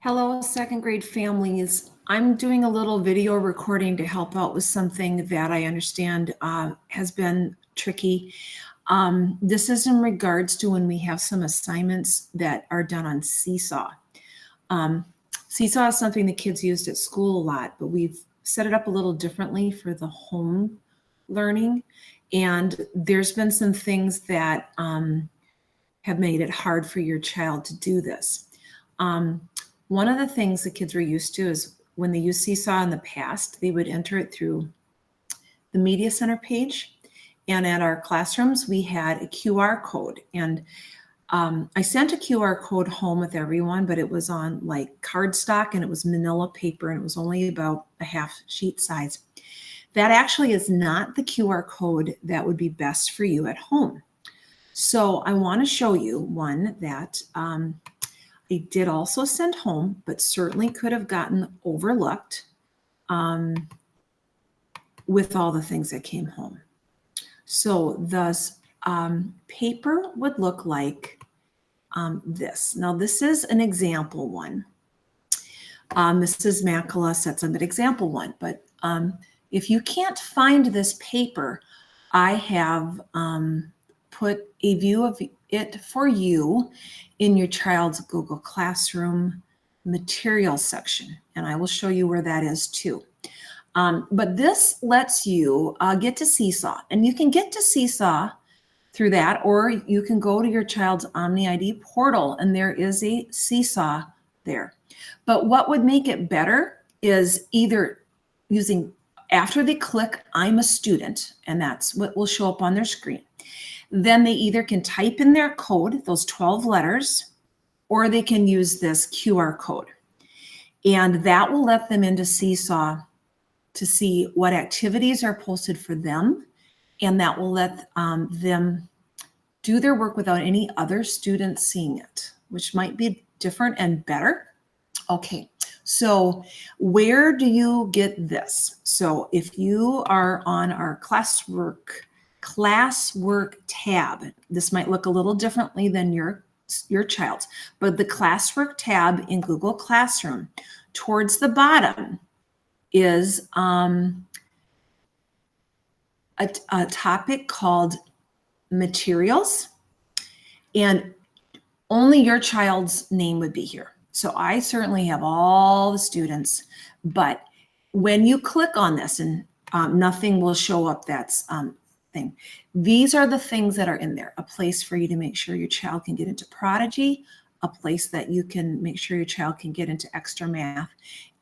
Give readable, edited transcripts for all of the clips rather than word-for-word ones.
Hello, second grade families. I'm doing a little video recording to help out with something that I understand has been tricky. This is in regards to when we have some assignments that are done on Seesaw. Seesaw is something the kids used at school a lot, but we've set it up a little differently for the home learning. And there's been some things that have made it hard for your child to do this. One of the things the kids were used to is when they used Seesaw in the past, they would enter it through the Media Center page. And at our classrooms, we had a QR code. And I sent a QR code home with everyone, but it was on like cardstock and it was manila paper and it was only about a half sheet size. That actually is not the QR code that would be best for you at home. So I want to show you one that I did also send home, but certainly could have gotten overlooked with all the things that came home. So the paper would look like this. Now, this is an example one. Mrs. Makala set some an example one, but if you can't find this paper, I have put a view of it for you in your child's Google Classroom materials section, and I will show you where that is too. But this lets you get to Seesaw, and you can get to Seesaw through that, or you can go to your child's OmniID portal, and there is a Seesaw there. But what would make it better is either using, after they click, I'm a student, and that's what will show up on their screen. Then they either can type in their code, those 12 letters, or they can use this QR code. And that will let them into Seesaw to see what activities are posted for them. And that will let them do their work without any other students seeing it, which might be different and better. Okay, so where do you get this? So if you are on our classwork tab, this might look a little differently than your child's, but the classwork tab in Google Classroom, towards the bottom is a topic called materials, and only your child's name would be here. So I certainly have all the students, but when you click on this, and nothing will show up that's thing. These are the things that are in there. A place for you to make sure your child can get into Prodigy, a place that you can make sure your child can get into extra math,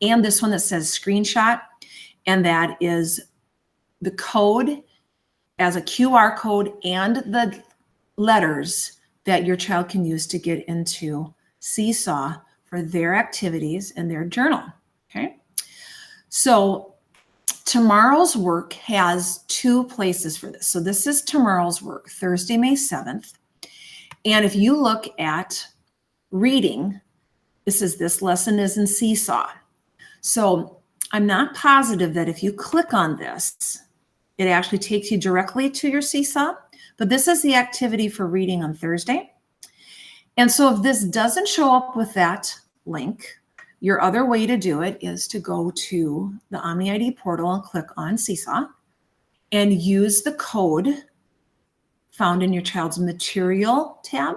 and this one that says screenshot, and that is the code as a QR code and the letters that your child can use to get into Seesaw for their activities and their journal. Okay, so tomorrow's work has two places for this. So this is tomorrow's work, Thursday, May 7th. And if you look at reading, this lesson is in Seesaw. So I'm not positive that if you click on this, it actually takes you directly to your Seesaw, but this is the activity for reading on Thursday. And so if this doesn't show up with that link, your other way to do it is to go to the OmniID portal and click on Seesaw and use the code found in your child's material tab.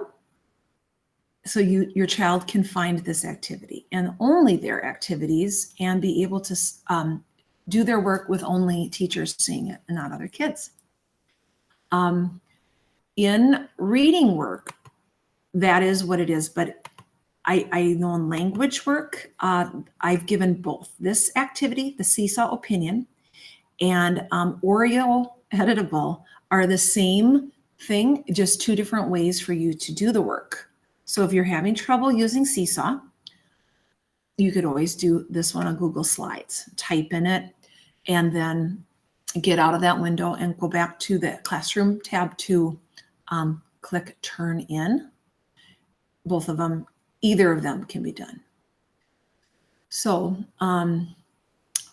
So your child can find this activity and only their activities and be able to do their work with only teachers seeing it and not other kids. In reading work, that is what it is, but I know in language work, I've given both this activity, the Seesaw Opinion, and Oreo Editable are the same thing, just two different ways for you to do the work. So if you're having trouble using Seesaw, you could always do this one on Google Slides. Type in it and then get out of that window and go back to the classroom tab to click Turn In. Both of them, either of them can be done. So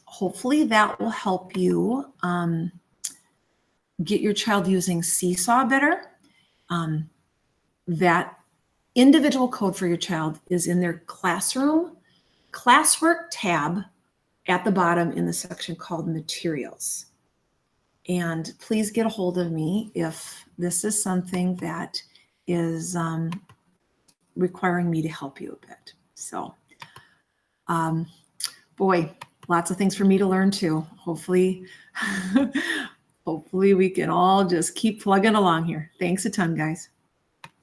hopefully that will help you get your child using Seesaw better. That individual code for your child is in their classroom classwork tab at the bottom in the section called materials. And please get a hold of me if this is something that is requiring me to help you a bit. So, boy, lots of things for me to learn too. Hopefully, hopefully we can all just keep plugging along here. Thanks a ton, guys.